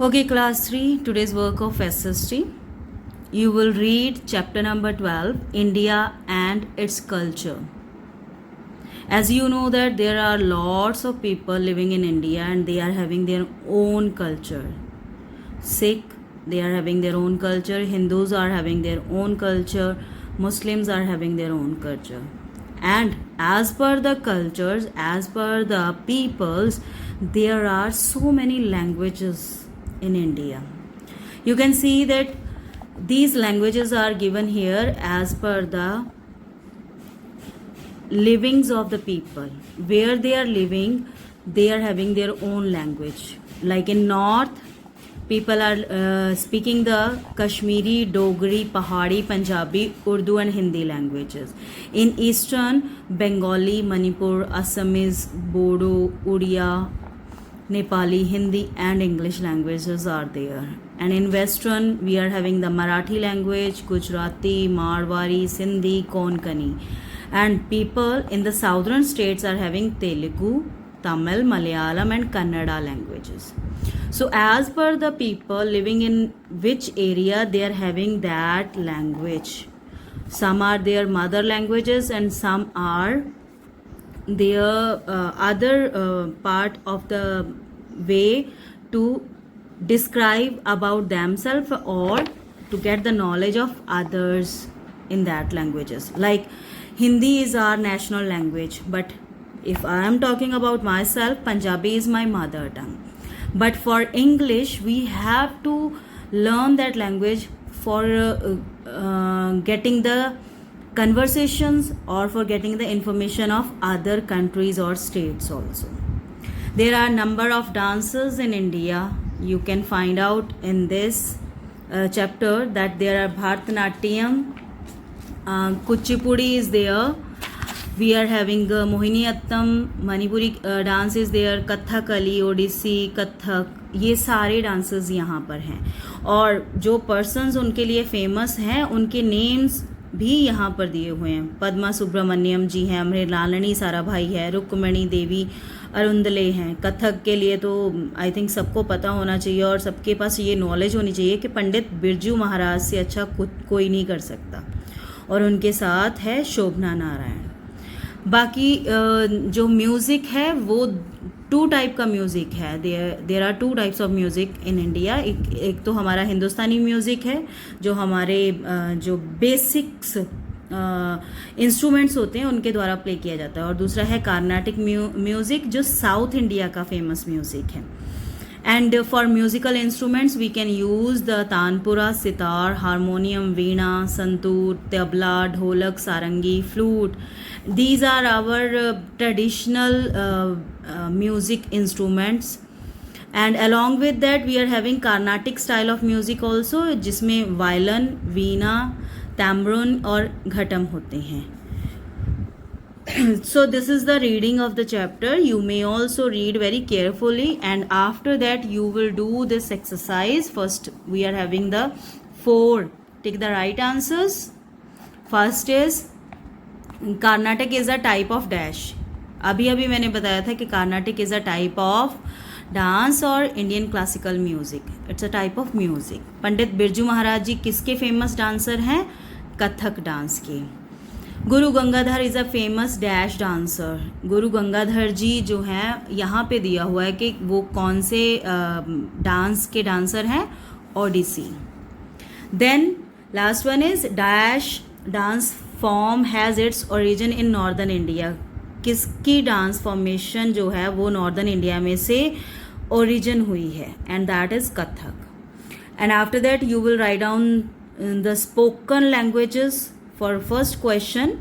Okay, class 3, today's work of SST. You will read chapter number 12, India and its culture. As you know that there are lots of people living in India and they are having their own culture. Sikh, they are having their own culture. Hindus are having their own culture. Muslims are having their own culture. And as per the cultures, as per the peoples, there are so many languages in India. You can see that these languages are given here as per the livings of the people. Where they are living, they are having their own language. Like in north, people are speaking the Kashmiri, Dogri, Pahari, Punjabi, Urdu and Hindi languages. In eastern, Bengali, Manipur, Assamese, Bodo, Odia, Nepali, Hindi and English languages are there. And in western, we are having the Marathi language, Gujarati, Marwari, Sindhi, Konkani. And people in the southern states are having Telugu, Tamil, Malayalam and Kannada languages. So as per the people living in which area, they are having that language. Some are their mother languages and some are their other part of the way to describe about themselves or to get the knowledge of others in that languages. Like Hindi is our national language, but if I am talking about myself, Punjabi is my mother tongue. But for English, we have to learn that language for getting the conversations or for getting the information of other countries or states also. There are number of dances in India. You can find out in this chapter that there are Bharatanatyam, Kuchipudi is there. We are having Mohiniyattam, Manipuri dance is there, Kathakali, Odissi, Kathak, ये सारे dances यहाँ पर हैं. और जो persons उनके लिए famous हैं उनके नेम्स भी यहाँ पर दिए हुए हैं. पद्मा सुब्रमण्यम जी हैं, मृणालिनी साराभाई है, रुक्मणी देवी अरुंदले हैं. कथक के लिए तो आई थिंक सबको पता होना चाहिए और सबके पास ये नॉलेज होनी चाहिए कि पंडित बिरजू महाराज से अच्छा कोई नहीं कर सकता. और उनके साथ है शोभना नारायण. बाकी जो म्यूज़िक है वो टू टाइप का म्यूज़िक है. There are two types of music in India. एक तो हमारा हिंदुस्तानी म्यूज़िक है जो हमारे जो बेसिक्स इंस्ट्रूमेंट्स होते हैं उनके द्वारा प्ले किया जाता है. और दूसरा है कार्नाटिक म्यूज़िक जो साउथ इंडिया का फेमस म्यूज़िक है. And for musical instruments, we can use the tanpura, sitar, harmonium, veena, santoor, tabla, dholak, sarangi, flute. These are our traditional music instruments. And along with that, we are having Carnatic style of music also, जिसमें violin, veena, tambourine और घटम होते हैं. So this is the reading of the chapter. You may also read very carefully and after that you will do this exercise. First we are having the 4. Take the right answers. First is Carnatic is a type of dash. अभी मैंने बताया था कि Carnatic is a type of dance और Indian classical music. It's a type of music. Pandit Birju Maharaj ji किसके famous dancer हैं? Kathak dance के. Guru Gangadhar is a famous dash dancer. Guru Gangadhar जी जो हैं यहाँ पे दिया हुआ है कि वो कौन से डांस के डांसर हैं? Odissi. Then last one is dash dance form has its origin in northern India. किसकी डांस फॉर्मेशन जो है वो नॉर्दर्न इंडिया में से ओरिजिन हुई है? And that is Kathak. And after that you will write down the spoken languages. For first question,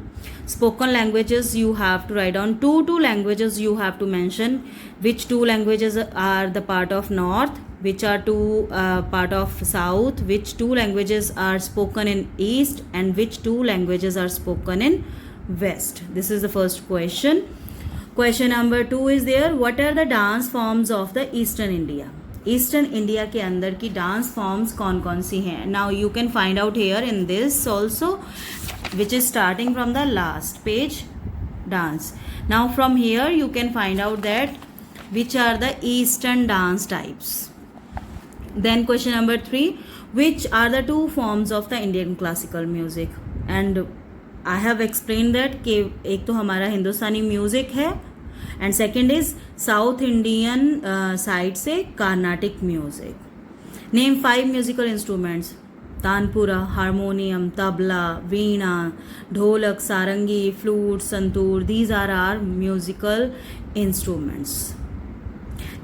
spoken languages you have to write down two languages you have to mention. Which two languages are the part of north, which are two part of south, which two languages are spoken in east and which two languages are spoken in west. This is the first question. Question number 2 is there. What are the dance forms of the eastern India? Eastern India के अंदर की dance forms कौन कौन सी हैं? Now you can find out here in this also which is starting from the last page dance. Now from here you can find out that which are the eastern dance types. Then question number 3, which are the two forms of the Indian classical music? And I have explained that कि एक तो हमारा Hindustani music है and second is South Indian side से Carnatic music. Name 5 musical instruments. Tanpura, harmonium, tabla, veena, dholak, sarangi, flute, santoor. These are our musical instruments.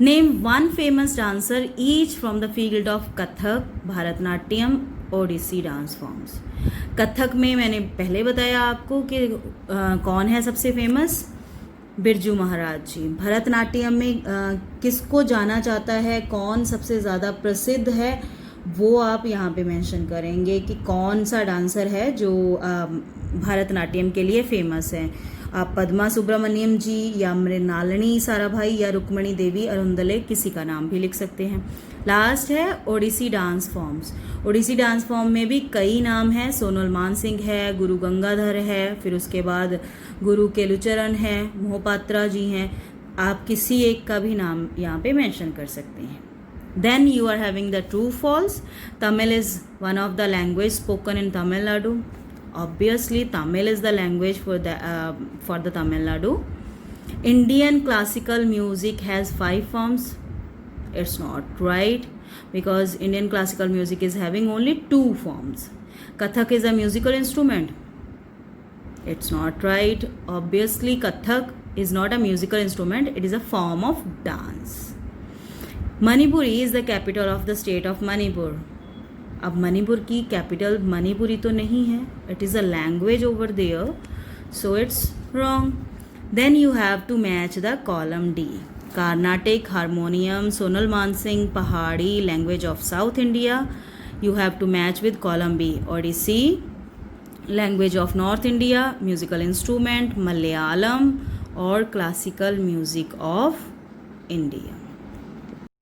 Name one famous dancer each from the field of Kathak, Bharatnatyam, Odissi dance forms. Kathak में मैंने पहले बताया आपको कि कौन है सबसे फेमस, बिरजू महाराज जी. भरतनाट्यम में किसको जाना चाहता है, कौन सबसे ज़्यादा प्रसिद्ध है, वो आप यहाँ पे मेंशन करेंगे कि कौन सा डांसर है जो भरतनाट्यम के लिए फेमस है. आप पद्मा सुब्रमण्यम जी या मृणालिनी साराभाई या रुक्मणी देवी अरुंदले किसी का नाम भी लिख सकते हैं. लास्ट है Odissi dance forms. Odissi dance form में भी कई नाम हैं. सोनल मानसिंह है, गुरु गंगाधर है, फिर उसके बाद गुरु केलुचरण है, मोहपात्रा जी हैं. आप किसी एक का भी नाम यहाँ पे मेंशन कर सकते हैं. Then you are having the true false. Tamil is one of the language spoken in Tamil Nadu. Obviously, Tamil is the language for the Tamil Nadu. Indian classical music has 5 forms. It's not right because Indian classical music is having only 2 forms. Kathak is a musical instrument. It's not right. Obviously, Kathak is not a musical instrument. It is a form of dance. Manipuri is the capital of the state of Manipur. अब मणिपुर की capital Manipuri तो नहीं है. It is a language over there, so it's wrong. Then you have to match the column D. Carnatic, harmonium, Sonal Mansingh, Pahari, language of South India. You have to match with column B. Odissi, language of North India, musical instrument, Malayalam और classical music of India.